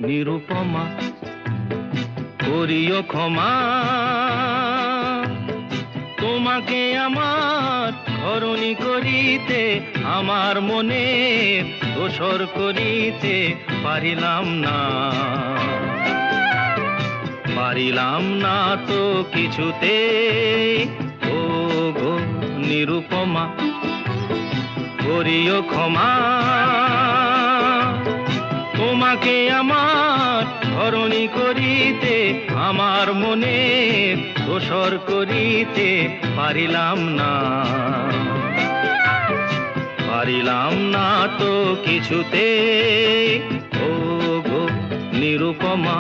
নিরুপমা করিও ক্ষমা, তোমাকে আমার ধরণী করিতে আমার মনে দোসর করিতে পারিলাম না, পারিলাম না তো কিছুতে। ও গো নিরুপমা করিও ক্ষমা, তোমাকে আমার ধরণী করিতে আমার মনে দোসর করিতে পারিলাম না, পারিলাম না তো কিছুতে। ও গো নিরুপমা।